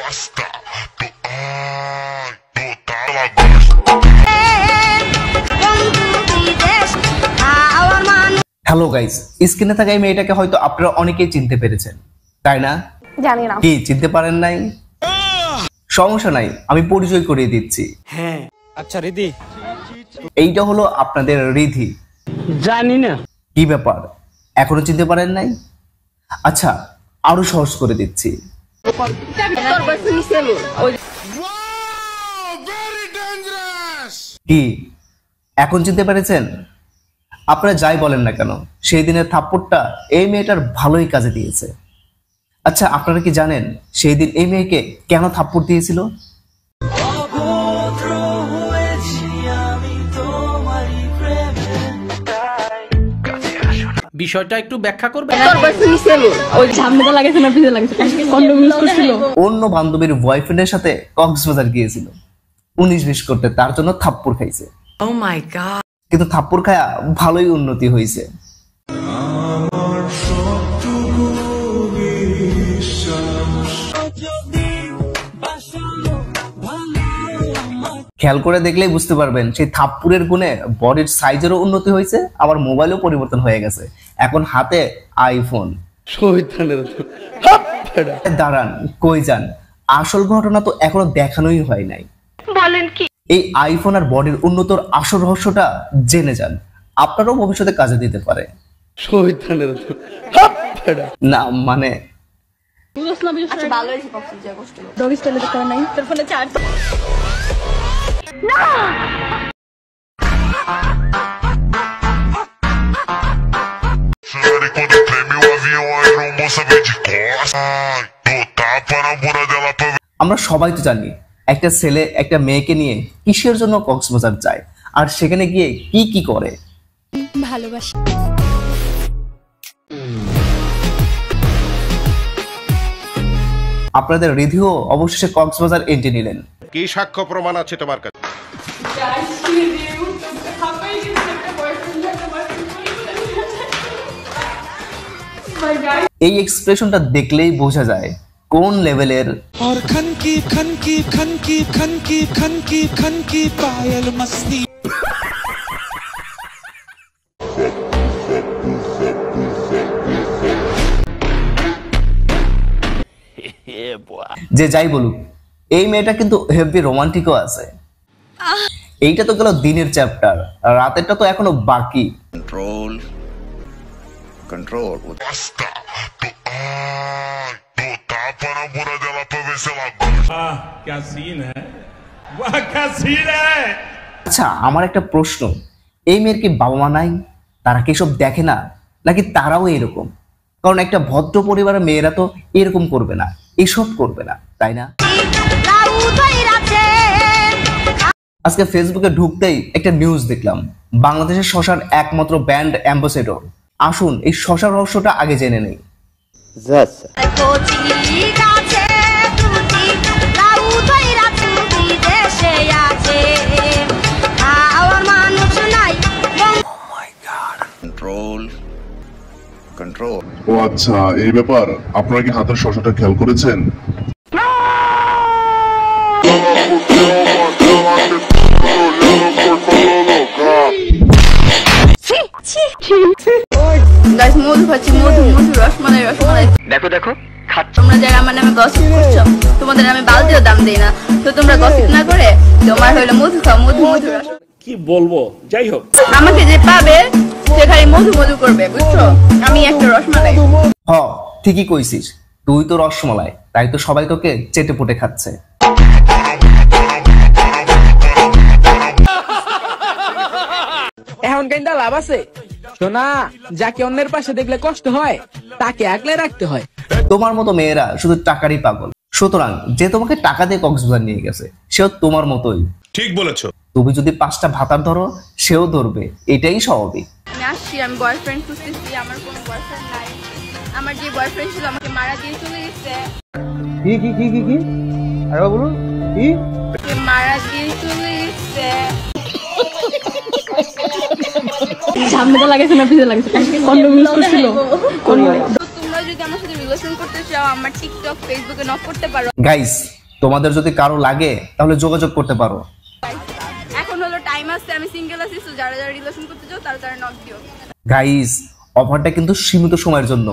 Hello guys, স্ক্রিনে থাকা এই মেয়েটাকে হয়তো আপনারা অনেকেই চিনতে পেরেছেন, তাই না? জানি না। কি চিনতে পারেন নাই? সমস্যা নাই, আমি পরিচয় করিয়ে দিচ্ছি। হ্যাঁ, আচ্ছা রিধি। এইটা হলো আপনাদের রিধি। জানি না। কি ব্যাপার, এখনো চিনতে পারেন নাই? আচ্ছা, আরো সহজ করে দিচ্ছি। কি এখন চিনতে পেরেছেন? আপনারা যাই বলেন না কেন, সেই দিনের থাপ্পড়টা এই মেয়েটার ভালোই কাজে দিয়েছে। আচ্ছা, আপনারা কি জানেন সেই দিন এই মেয়েকে কেন থাপ্পড় দিয়েছিল? বিষয়টা একটু ব্যাখ্যা করবে? অন্য বান্ধবীর বয়ফ্রেন্ডের সাথে কক্সবাজার গিয়েছিল 19-20 করতে, তার জন্য থাপ্পড় খাইছে। ও মাই গড। কিন্তু থাপ্পড় খায়া ভালোই উন্নতি হয়েছে। খেয়াল করে দেখলেই বুঝতে পারবেন সেই থাপ্পড়ের গুণে বডির সাইজেরও উন্নতি হয়েছে, আবার মোবাইলও পরিবর্তন হয়ে গেছে। এখন হাতে আইফোন। দাঁড়ান, কই যান? আসল ঘটনা তো এখনো দেখানোই হয় নাই। বলেন কি? এই আইফোন আর বডির উন্নতর আসল রহস্যটা জেনে যান, আপনারও ভবিষ্যতে কাজে দিতে পারে। না মানে আমরা সবাই তো জানি একটা ছেলে একটা মেয়েকে নিয়ে কিসের জন্য কক্সবাজার যায়, আর সেখানে গিয়ে কি কি করে। ভালোবাসা। আপনাদের রিধিও অবশেষে কক্সবাজার এন্ট্রি নিলেন। কি সাক্ষ্য প্রমাণ আছে তোমার কাছে? এই এক্সপ্রেশনটা দেখলেই বোঝা যায় কোন লেভেলের। और खन की पायल मस्ती। যে যাই বলুক, এই মেয়েটা কিন্তু হেভি রোমান্টিকও আছে। এইটা তো গেল দিনের চ্যাপ্টার, রাতেরটা তো এখনো বাকি। कंट्रोल क्या सीन है, वाह क्या सीन है। আচ্ছা, আমার একটা প্রশ্ন, এই মেয়ের কি বাবা মা নাই? তারা কি সব দেখে না, নাকি তারাও এরকম? কারণ একটা ভদ্র পরিবারের মেয়েরা তো এরকম করবে না, এসব করবে না, তাই না? আজকে ফেসবুকে ঢুকতেই একটা নিউজ দেখলাম, বাংলাদেশের শশার একমাত্র ব্র্যান্ড অ্যাম্বাসেডর। আসুন এই শশার রহস্যটা আগে জেনে নেই। ও আচ্ছা, এই ব্যাপার। আপনারা কি হাতের শশাটা খেয়াল করেছেন? দেখো দেখো, তোমরা যারা আমার নামে গসিপ করছো, তোমাদের আমি বালতিও দাম দেই না, তো তোমরা গসিপ না করে তোমার হইলো মধু খাও, মধু মধু। কি বলবো, যাই হোক, আমাকে যে পাবে সে খালি মধু মধু করবে, বুঝছো? আমি একটা রসমালাই। হ, ঠিকই কইছিস, তুই তো রসমালাই, তাই তো সবাই তোকে চেটে পুটে খাচ্ছে। এখন কেন লাভ আছে? শোনা, যাকে অন্যের পাশে দেখলে কষ্ট হয় তাকে আগলে রাখতে হয়। তোমার মতো মেয়েরা শুধু টাকারই পাগল। সুতরাং যে তোমাকে টাকা দিয়ে কক্সবাজার নিয়ে গেছে সেও তোমার মতোই। ঠিক বলেছো। তুমি যদি 5টা ভাতার ধরো, সেও ধরবে, এটাই স্বাভাবিক। আমি আসছি, আমি বয়ফ্রেন্ড খুঁজতেছি, আমার কোনো বয়ফ্রেন্ড নাই। আমার যে বয়ফ্রেন্ড ছিল আমাকে মারা দিয়ে চলে গেছে। কি কি কি কি কি আরে বলুন, কি মারা দিয়ে চলে গেছে। সামনে লাগাইছে না পিছে লাগাইছে? কন্ডম ইউজ করছিল। তোমরা যদি আমার সাথে রিলেশন করতে চাও, আমার টিকটক ফেসবুকে নক করতে পারো। গাইস, তোমাদের যদি কারো লাগে তাহলে যোগাযোগ করতে পারো। এখন হলো টাইম আছে, আমি সিঙ্গেল আছি, তো যারা যারা রিলেশন করতে চাও তারা তারা নক দিও। গাইস, অফারটা কিন্তু সীমিত সময়ের জন্য,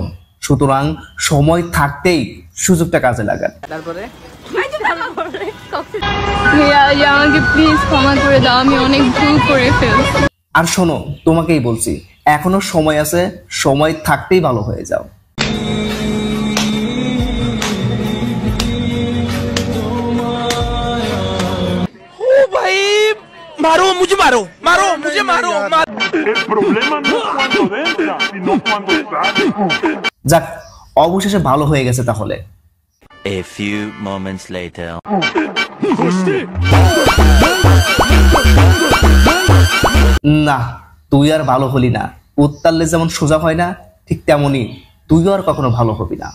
সুতরাং সময় থাকতেই সুযোগটা কাজে লাগান। তারপরে ভাইয়া আমাকে প্লিজ ক্ষমা করে দাও, আমি অনেক ভুল করে ফেলছি। আর শোনো, তোমাকেই বলছি, এখনো সময় আছে, সময় থাকতেই ভালো হয়ে যাও। भाई मारो मुझे, मारो मारो मुझे, मारो যাক, অবশেষে ভালো হয়ে গেছে তাহলে। A few moments later. না, তুই আর ভালো হলি না। উত্তারলে যেমন সোজা হয় না, ঠিক তেমনি তুইও আর কখনো ভালো হবি না।